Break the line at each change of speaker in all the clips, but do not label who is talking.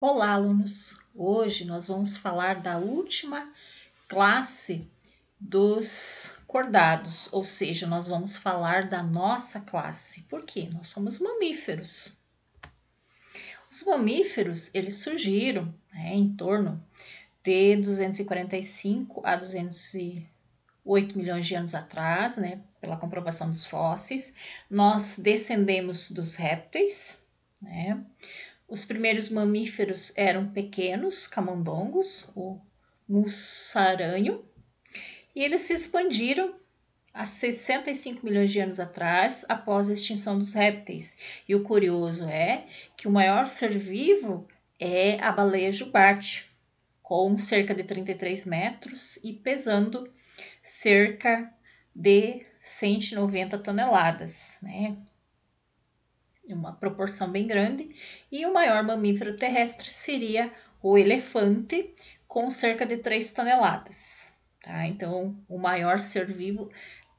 Olá, alunos! Hoje nós vamos falar da última classe dos cordados, ou seja, nós vamos falar da nossa classe. Por quê? Nós somos mamíferos. Os mamíferos, eles surgiram em torno de 245 a 208 milhões de anos atrás, pela comprovação dos fósseis. Nós descendemos dos répteis, Os primeiros mamíferos eram pequenos camundongos, o mussaranho, e eles se expandiram há 65 milhões de anos atrás, após a extinção dos répteis. E o curioso é que o maior ser vivo é a baleia jubarte, com cerca de 33 metros e pesando cerca de 190 toneladas, Uma proporção bem grande, e o maior mamífero terrestre seria o elefante, com cerca de 3 toneladas. Tá? Então, o maior ser vivo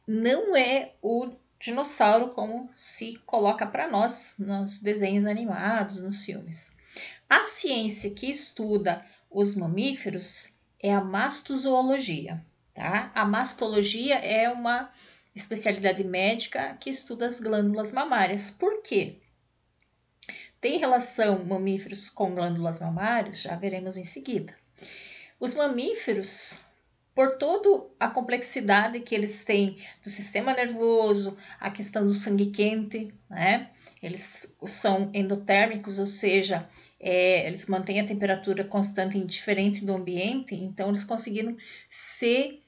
não é o dinossauro como se coloca para nós nos desenhos animados, nos filmes. A ciência que estuda os mamíferos é a mastozoologia. Tá? A mastologia é uma especialidade médica que estuda as glândulas mamárias. Por quê? Tem relação mamíferos com glândulas mamárias? Já veremos em seguida. Os mamíferos, por toda a complexidade que eles têm do sistema nervoso, a questão do sangue quente, Eles são endotérmicos, ou seja, eles mantêm a temperatura constante indiferente do ambiente, então eles conseguiram se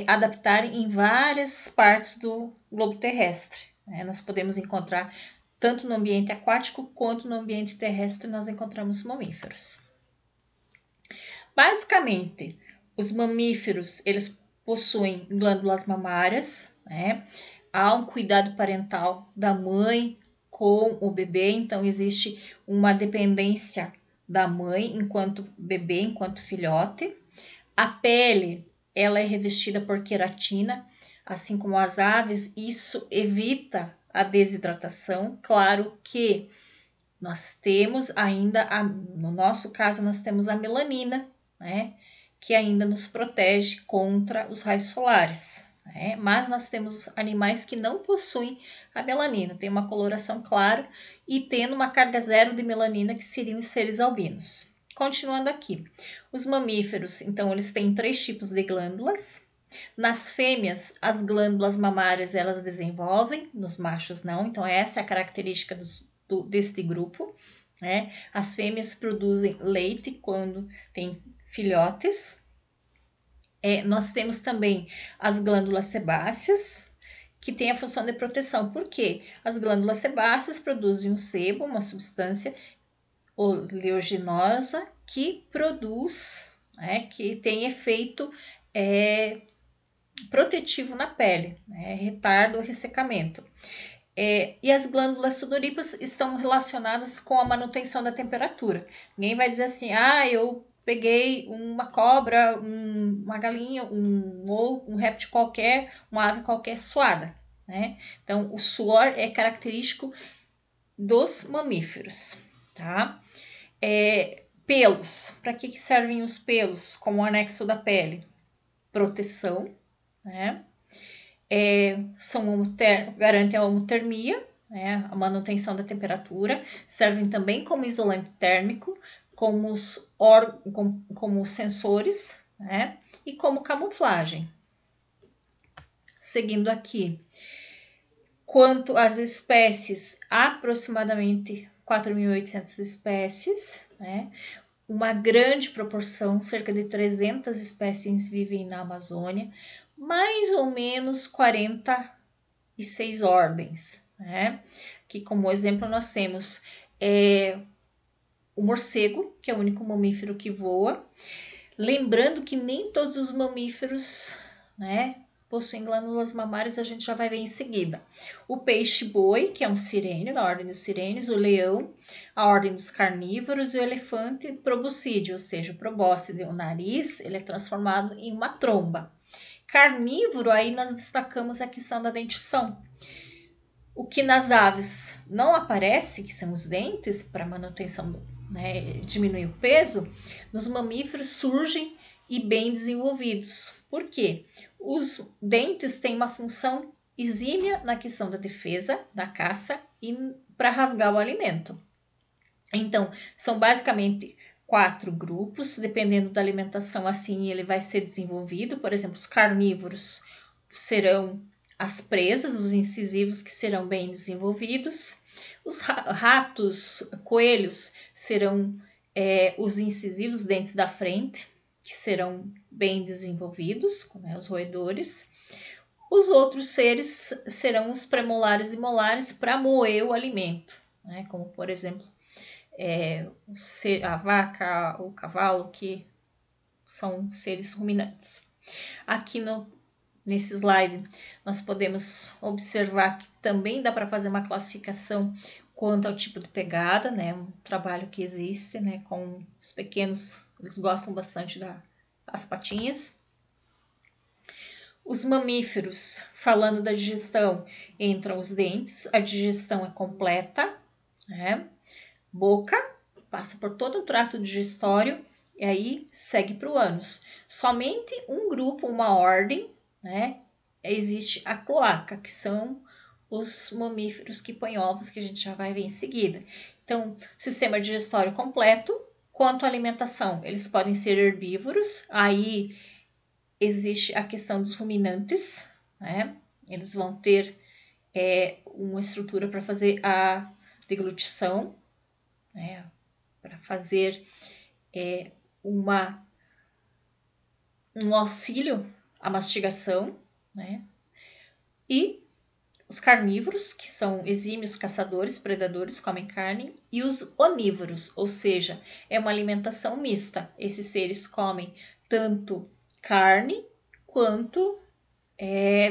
adaptar em várias partes do globo terrestre. Nós podemos encontrar tanto no ambiente aquático quanto no ambiente terrestre, nós encontramos mamíferos. Basicamente, os mamíferos, eles possuem glândulas mamárias, Há um cuidado parental da mãe com o bebê, então existe uma dependência da mãe enquanto bebê, enquanto filhote. A pele, ela é revestida por queratina, assim como as aves, isso evita a desidratação. Claro que nós temos ainda, no nosso caso, nós temos a melanina, que ainda nos protege contra os raios solares. Mas nós temos animais que não possuem a melanina, tem uma coloração clara e tendo uma carga zero de melanina, que seriam os seres albinos. Continuando aqui, os mamíferos, então, eles têm 3 tipos de glândulas. Nas fêmeas, as glândulas mamárias elas desenvolvem, nos machos não, então essa é a característica deste grupo. As fêmeas produzem leite quando tem filhotes. Nós temos também as glândulas sebáceas, que tem a função de proteção. Por quê? As glândulas sebáceas produzem um sebo, uma substância oleaginosa que produz, que tem efeito protetivo na pele, retarda o ressecamento. E as glândulas sudoríparas estão relacionadas com a manutenção da temperatura. Ninguém vai dizer assim, eu peguei uma cobra, uma galinha, um réptil qualquer, uma ave qualquer suada. Então, o suor é característico dos mamíferos. Tá? Pelos. Para que servem os pelos como anexo da pele? Proteção, garantem a homotermia, a manutenção da temperatura, servem também como isolante térmico, como sensores, e como camuflagem. Seguindo aqui, quanto às espécies, aproximadamente 4.800 espécies, uma grande proporção, cerca de 300 espécies vivem na Amazônia, mais ou menos 46 ordens. Aqui como exemplo nós temos o morcego, que é o único mamífero que voa. Lembrando que nem todos os mamíferos possuem glândulas mamárias, a gente já vai ver em seguida. O peixe-boi, que é um sirênio, da ordem dos sirênios, o leão, a ordem dos carnívoros, e o elefante proboscide, ou seja, o probóscide, o nariz, ele é transformado em uma tromba. Carnívoro, aí nós destacamos a questão da dentição. O que nas aves não aparece, que são os dentes, para manutenção né, diminui o peso, nos mamíferos surgem e bem desenvolvidos. Por quê? Os dentes têm uma função exímia na questão da defesa, da caça e para rasgar o alimento. Então, são basicamente 4 grupos, dependendo da alimentação, assim ele vai ser desenvolvido. Por exemplo, os carnívoros serão as presas, os incisivos que serão bem desenvolvidos. Os ratos, coelhos, serão os incisivos, dentes da frente, que serão bem desenvolvidos, né, os roedores. Os outros seres serão os premolares e molares para moer o alimento, né, como por exemplo a vaca, o cavalo, que são seres ruminantes. Aqui nesse slide nós podemos observar que também dá para fazer uma classificação quanto ao tipo de pegada, né? Um trabalho que existe, né? Com os pequenos, eles gostam bastante das patinhas. Os mamíferos, falando da digestão, entram os dentes, a digestão é completa, né? Boca, passa por todo o trato digestório e aí segue para o ânus. Somente um grupo, uma ordem, né? Existe a cloaca, que são os mamíferos que põem ovos, que a gente já vai ver em seguida. Então, sistema digestório completo. Quanto à alimentação, eles podem ser herbívoros, aí existe a questão dos ruminantes, né? Eles vão ter uma estrutura para fazer a deglutição, né? Para fazer um auxílio à mastigação, né? E os carnívoros, que são exímios caçadores, predadores, comem carne, e os onívoros, ou seja, é uma alimentação mista. Esses seres comem tanto carne quanto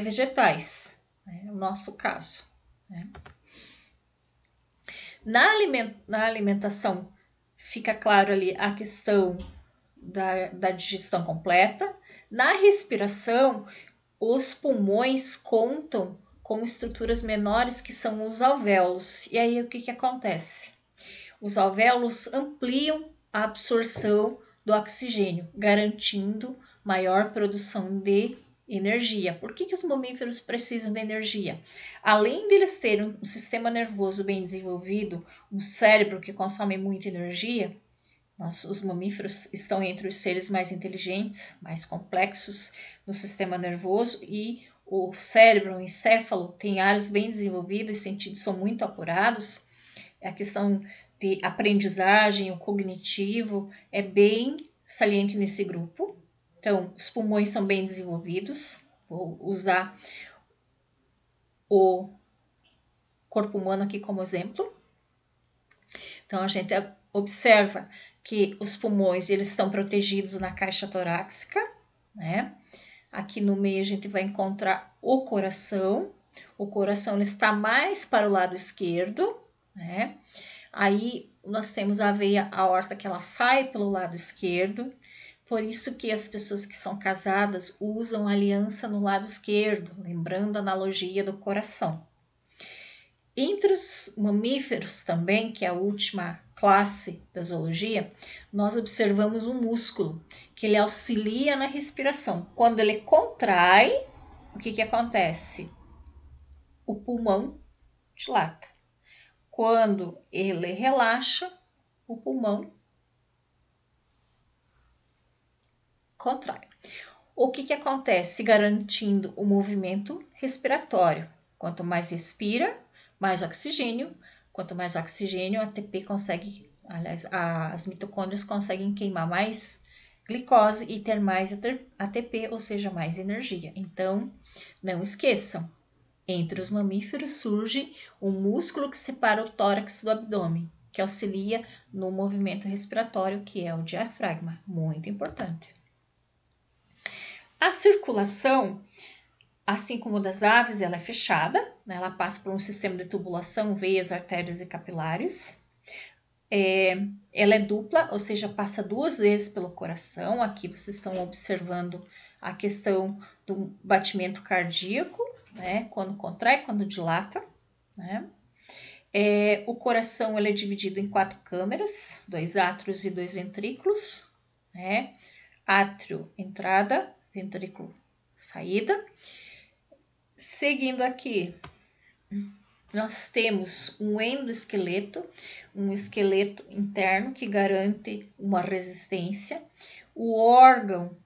vegetais, né? No nosso caso, né? Na alimentação fica claro ali a questão da digestão completa. Na respiração, os pulmões contam com estruturas menores que são os alvéolos. E aí o que acontece? Os alvéolos ampliam a absorção do oxigênio, garantindo maior produção de energia. Por que os mamíferos precisam de energia? Além de eles terem um sistema nervoso bem desenvolvido, um cérebro que consome muita energia, os mamíferos estão entre os seres mais inteligentes, mais complexos no sistema nervoso, e o cérebro, o encéfalo, tem áreas bem desenvolvidas, os sentidos são muito apurados. A questão de aprendizagem, o cognitivo é bem saliente nesse grupo. Então, os pulmões são bem desenvolvidos. Vou usar o corpo humano aqui como exemplo. Então, a gente observa que os pulmões eles estão protegidos na caixa torácica, né? Aqui no meio a gente vai encontrar o coração. O coração ele está mais para o lado esquerdo, né? Aí nós temos a veia aorta que ela sai pelo lado esquerdo. Por isso que as pessoas que são casadas usam aliança no lado esquerdo, lembrando a analogia do coração. Entre os mamíferos também, que é a última classe da zoologia, nós observamos um músculo que ele auxilia na respiração. Quando ele contrai, o que acontece? O pulmão dilata. Quando ele relaxa, o pulmão contrai. O que acontece? Garantindo o movimento respiratório. Quanto mais respira, mais oxigênio. Quanto mais oxigênio, a ATP consegue, aliás, as mitocôndrias conseguem queimar mais glicose e ter mais ATP, ou seja, mais energia. Então, não esqueçam, entre os mamíferos surge um músculo que separa o tórax do abdômen, que auxilia no movimento respiratório, que é o diafragma, muito importante. A circulação, assim como das aves, ela é fechada, né? Ela passa por um sistema de tubulação, veias, artérias e capilares. Ela é dupla, ou seja, passa 2 vezes pelo coração. Aqui vocês estão observando a questão do batimento cardíaco, né? Quando contrai, quando dilata, né? O coração ele é dividido em 4 câmeras, 2 átrios e 2 ventrículos, né? Átrio, entrada, ventrículo, saída. Seguindo aqui, nós temos um endoesqueleto, um esqueleto interno que garante uma resistência. O órgão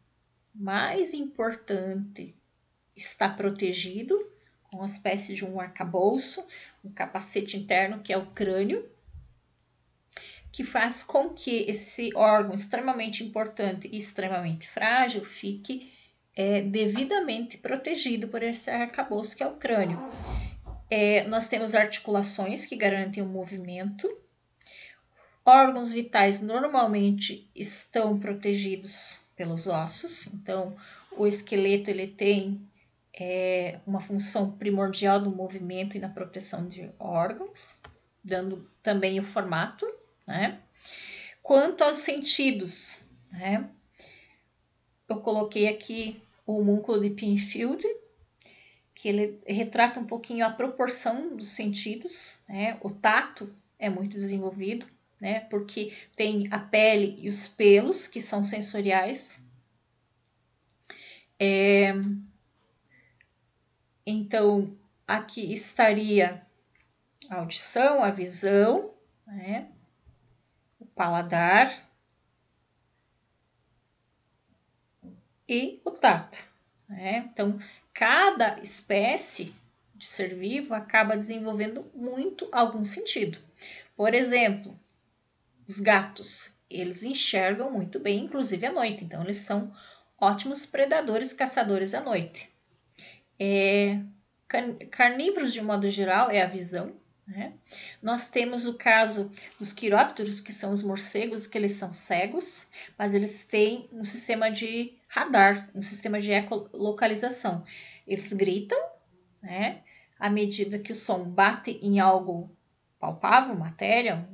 mais importante está protegido com uma espécie de um arcabouço, um capacete interno que é o crânio, que faz com que esse órgão extremamente importante e extremamente frágil fique devidamente protegido por esse arcabouço que é o crânio. Nós temos articulações que garantem o movimento. Órgãos vitais normalmente estão protegidos pelos ossos, então o esqueleto ele tem uma função primordial do movimento e na proteção de órgãos, dando também o formato, né? Quanto aos sentidos, né? Eu coloquei aqui o homúnculo de Penfield, que ele retrata um pouquinho a proporção dos sentidos, né? O tato é muito desenvolvido, né? Porque tem a pele e os pelos, que são sensoriais. Então, aqui estaria a audição, a visão, né? O paladar e o tato, né? Então, cada espécie de ser vivo acaba desenvolvendo muito algum sentido. Por exemplo, os gatos, eles enxergam muito bem, inclusive à noite, então eles são ótimos predadores caçadores à noite. Carnívoros, de modo geral, é a visão, né? Nós temos o caso dos quirópteros, que são os morcegos, que eles são cegos, mas eles têm um sistema de radar, um sistema de ecolocalização. Eles gritam, né? À medida que o som bate em algo palpável, matéria,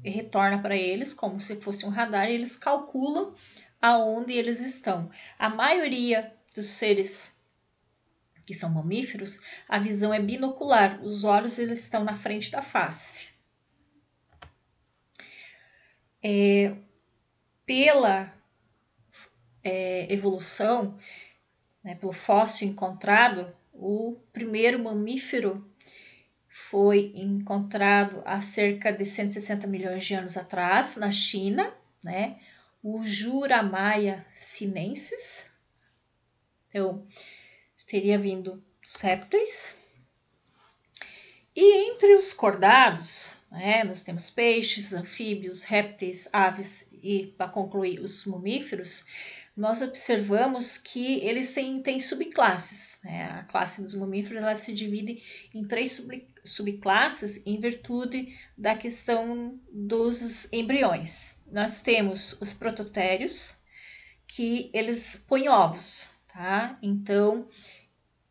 e retorna para eles como se fosse um radar, e eles calculam aonde eles estão. A maioria dos seres que são mamíferos, a visão é binocular, os olhos eles estão na frente da face. Pela evolução, né, pelo fóssil encontrado, o primeiro mamífero foi encontrado há cerca de 160 milhões de anos atrás, na China, né? O Juramaia sinensis. Então, teria vindo dos répteis. E entre os cordados, né, nós temos peixes, anfíbios, répteis, aves e, para concluir, os mamíferos, nós observamos que eles têm subclasses. Né? A classe dos mamíferos ela se divide em 3 subclasses em virtude da questão dos embriões. Nós temos os prototérios, que eles põem ovos, tá? Então,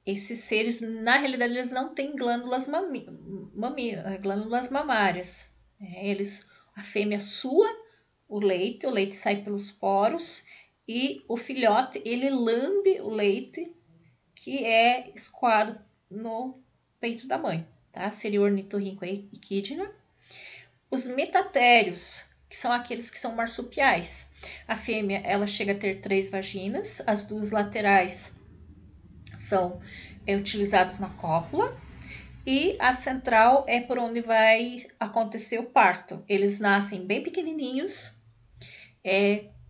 esses seres, na realidade, eles não têm glândulas, glândulas mamárias. A fêmea sua o leite sai pelos poros e o filhote, ele lambe o leite que é escoado no peito da mãe, tá? Seria o ornitorrinco equidna. Os metatérios, que são aqueles que são marsupiais. A fêmea, ela chega a ter 3 vaginas, as 2 laterais são utilizadas na cópula e a central é por onde vai acontecer o parto. Eles nascem bem pequenininhos,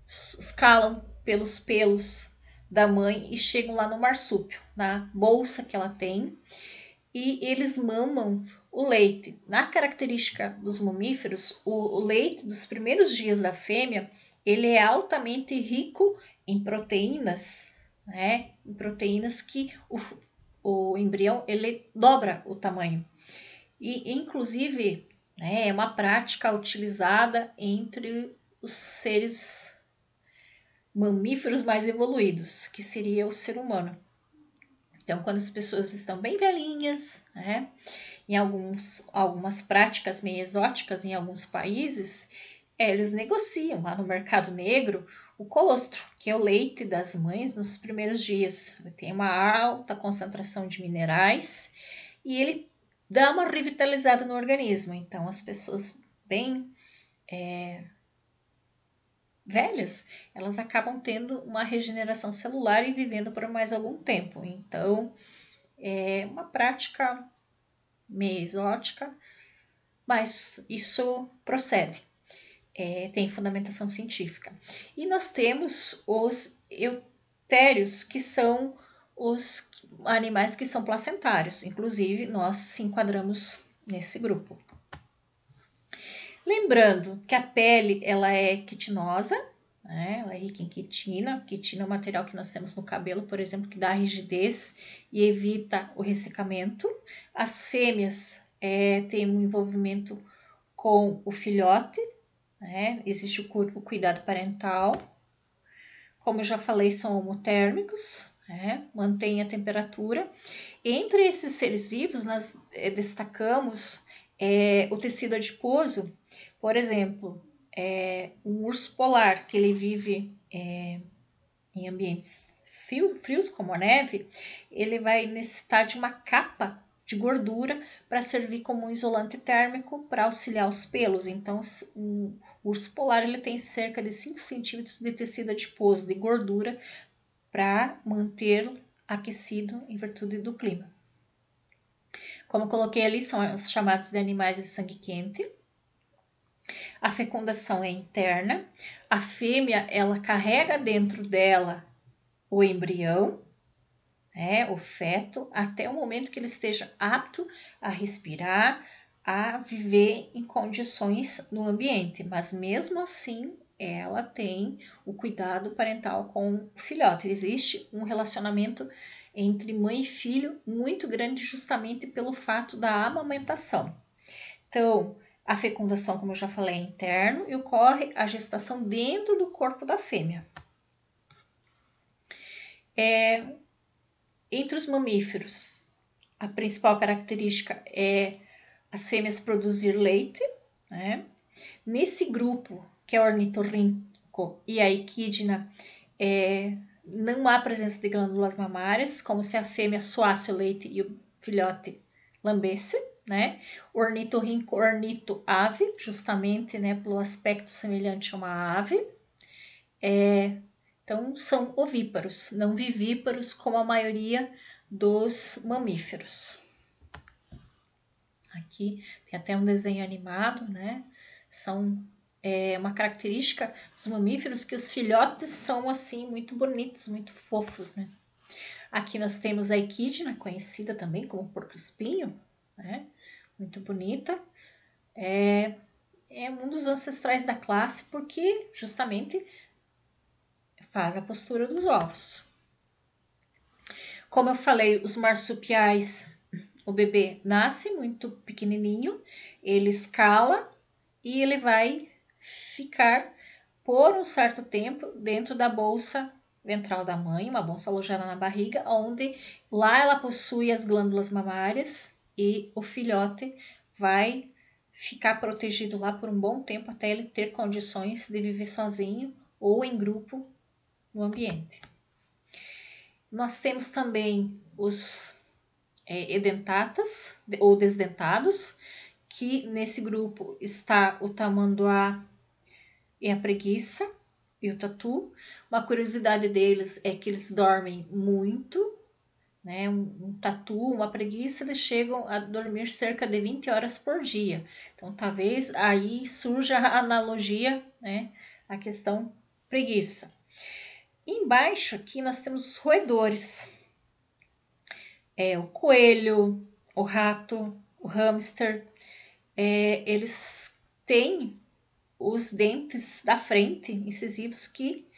escalam pelos pelos da mãe e chegam lá no marsúpio, na bolsa que ela tem, e eles mamam o leite. Na característica dos mamíferos, o leite dos primeiros dias da fêmea, ele é altamente rico em proteínas, né? Em proteínas que o embrião ele dobra o tamanho. E, inclusive, né, é uma prática utilizada entre os seres mamíferos mais evoluídos, que seria o ser humano. Então, quando as pessoas estão bem velhinhas, né, em algumas práticas meio exóticas em alguns países, eles negociam lá no mercado negro o colostro, que é o leite das mães nos primeiros dias. Ele tem uma alta concentração de minerais e ele dá uma revitalizada no organismo. Então, as pessoas bem velhas, elas acabam tendo uma regeneração celular e vivendo por mais algum tempo. Então, é uma prática meio exótica, mas isso procede, tem fundamentação científica. E nós temos os eutérios, que são os animais que são placentários. Inclusive, nós se enquadramos nesse grupo. Lembrando que a pele ela é quitinosa, né? Ela é rica em quitina. Quitina é um material que nós temos no cabelo, por exemplo, que dá rigidez e evita o ressecamento. As fêmeas têm um envolvimento com o filhote, né? Existe o cuidado parental. Como eu já falei, são homotérmicos, né? Mantém a temperatura. Entre esses seres vivos, nós destacamos o tecido adiposo. Por exemplo, um urso polar, que ele vive em ambientes frios, como a neve, ele vai necessitar de uma capa de gordura para servir como um isolante térmico para auxiliar os pelos. Então, o urso polar ele tem cerca de 5 centímetros de tecido adiposo, de gordura, para mantê-lo aquecido em virtude do clima. Como eu coloquei ali, são os chamados de animais de sangue quente. A fecundação é interna. A fêmea, ela carrega dentro dela o embrião, o feto, até o momento que ele esteja apto a respirar, a viver em condições no ambiente. Mas mesmo assim, ela tem o cuidado parental com o filhote. Existe um relacionamento entre mãe e filho muito grande justamente pelo fato da amamentação. Então, a fecundação, como eu já falei, é interno e ocorre a gestação dentro do corpo da fêmea. Entre os mamíferos, a principal característica é as fêmeas produzir leite, né? Nesse grupo, que é o ornitorrinco e a equidna, não há presença de glândulas mamárias, como se a fêmea suasse o leite e o filhote lambesse, né? Ornitorrinco, ornito, ave, justamente, né, pelo aspecto semelhante a uma ave. Então, são ovíparos, não vivíparos, como a maioria dos mamíferos. Aqui tem até um desenho animado, né? São uma característica dos mamíferos que os filhotes são assim muito bonitos, muito fofos, né? Aqui nós temos a equidna, conhecida também como porco-espinho, né? Muito bonita. É um dos ancestrais da classe porque justamente faz a postura dos ovos. Como eu falei, os marsupiais, o bebê nasce muito pequenininho, ele escala e ele vai ficar por um certo tempo dentro da bolsa ventral da mãe, uma bolsa alojada na barriga, onde lá ela possui as glândulas mamárias e o filhote vai ficar protegido lá por um bom tempo até ele ter condições de viver sozinho ou em grupo no ambiente. Nós temos também os edentatas ou desdentados, que nesse grupo está o tamanduá e a preguiça e o tatu. Uma curiosidade deles é que eles dormem muito, né? Um tatu, uma preguiça, eles chegam a dormir cerca de 20 horas por dia. Então, talvez aí surja a analogia, né? A questão preguiça. Embaixo aqui nós temos os roedores. O coelho, o rato, o hamster, eles têm os dentes da frente, incisivos, que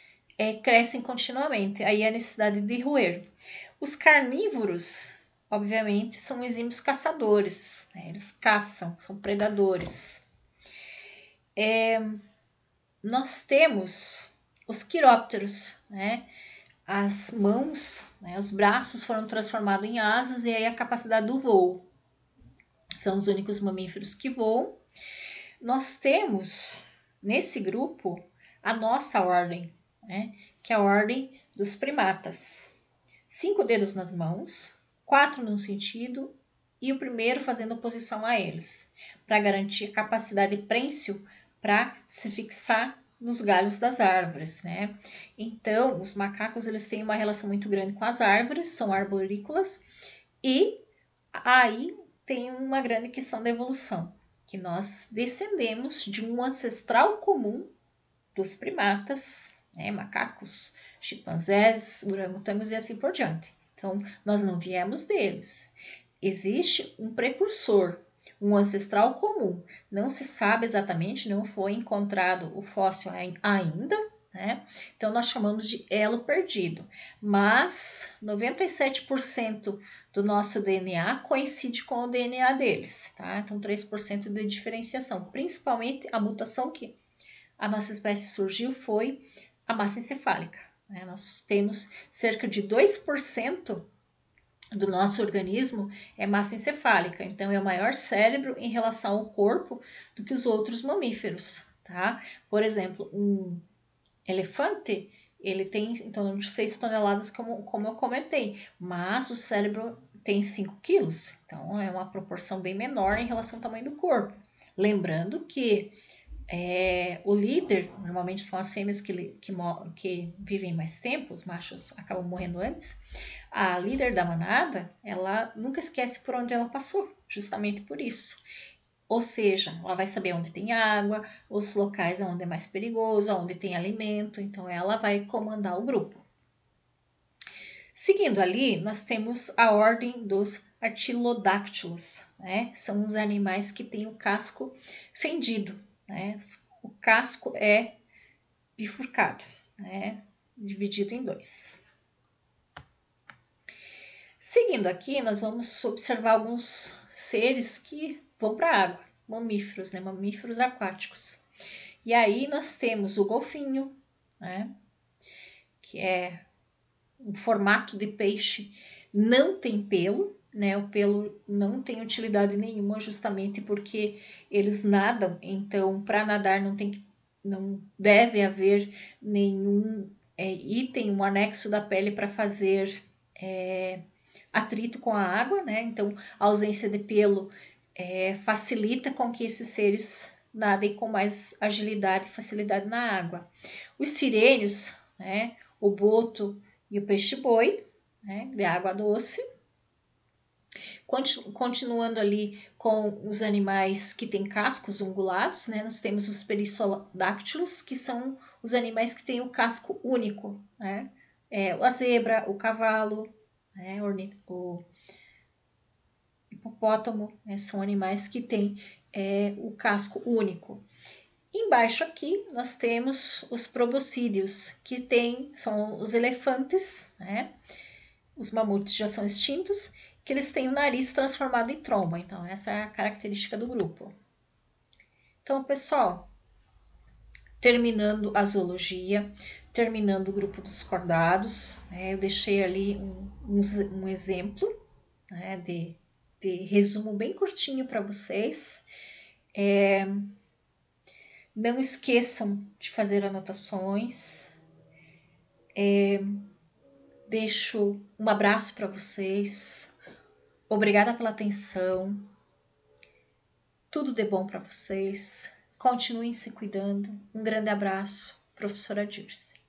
crescem continuamente. Aí é a necessidade de roer. Os carnívoros, obviamente, são exímios caçadores, né? Eles caçam, são predadores. Nós temos os quirópteros, né? As mãos, né, os braços foram transformados em asas e aí a capacidade do voo. São os únicos mamíferos que voam. Nós temos nesse grupo a nossa ordem, né, que é a ordem dos primatas. 5 dedos nas mãos, 4 num sentido e o primeiro fazendo oposição a eles, para garantir capacidade prênsil para se fixar nos galhos das árvores, né? Então, os macacos eles têm uma relação muito grande com as árvores, são arborícolas, e aí tem uma grande questão da evolução, que nós descendemos de um ancestral comum dos primatas, né, macacos, chimpanzés, orangotangos e assim por diante. Então, nós não viemos deles. Existe um precursor, um ancestral comum. Não se sabe exatamente, não foi encontrado o fóssil ainda, né? Então, nós chamamos de elo perdido. Mas 97% do nosso DNA coincide com o DNA deles, tá? Então, 3% de diferenciação, principalmente a mutação que a nossa espécie surgiu foi a massa encefálica. Né? Nós temos cerca de 2% do nosso organismo é massa encefálica, então é o maior cérebro em relação ao corpo do que os outros mamíferos. Tá? Por exemplo, um elefante, ele tem em torno de 6 toneladas, como eu comentei, mas o cérebro tem 5 quilos, então é uma proporção bem menor em relação ao tamanho do corpo. Lembrando que o líder, normalmente são as fêmeas que vivem mais tempo, os machos acabam morrendo antes. A líder da manada, ela nunca esquece por onde ela passou, justamente por isso. Ou seja, ela vai saber onde tem água, os locais onde é mais perigoso, onde tem alimento, então ela vai comandar o grupo. Seguindo ali, nós temos a ordem dos artilodáctilos, né? São os animais que têm o casco fendido, né? O casco é bifurcado, né? Dividido em dois. Seguindo aqui, nós vamos observar alguns seres que vão para a água, mamíferos, né? Mamíferos aquáticos. E aí nós temos o golfinho, né? Que é um formato de peixe, não tem pelo, né? O pelo não tem utilidade nenhuma, justamente porque eles nadam, então para nadar não deve haver nenhum item, um anexo da pele para fazer atrito com a água, né? Então a ausência de pelo facilita com que esses seres nadem com mais agilidade e facilidade na água. Os sirênios, né? O boto e o peixe-boi, né, de água doce. Continuando ali com os animais que têm cascos ungulados, né, nós temos os perissodáctilos, que são os animais que têm o casco único, né, a zebra, o cavalo, né, o hipopótamo, né, são animais que têm o casco único. Embaixo aqui nós temos os proboscídeos, que são os elefantes, né? Os mamutes já são extintos, que eles têm o nariz transformado em tromba. Então, essa é a característica do grupo. Então, pessoal, terminando a zoologia, terminando o grupo dos cordados, eu deixei ali um exemplo, né, de resumo bem curtinho para vocês. Não esqueçam de fazer anotações. Deixo um abraço para vocês. Obrigada pela atenção. Tudo de bom para vocês. Continuem se cuidando. Um grande abraço, professora Dirce.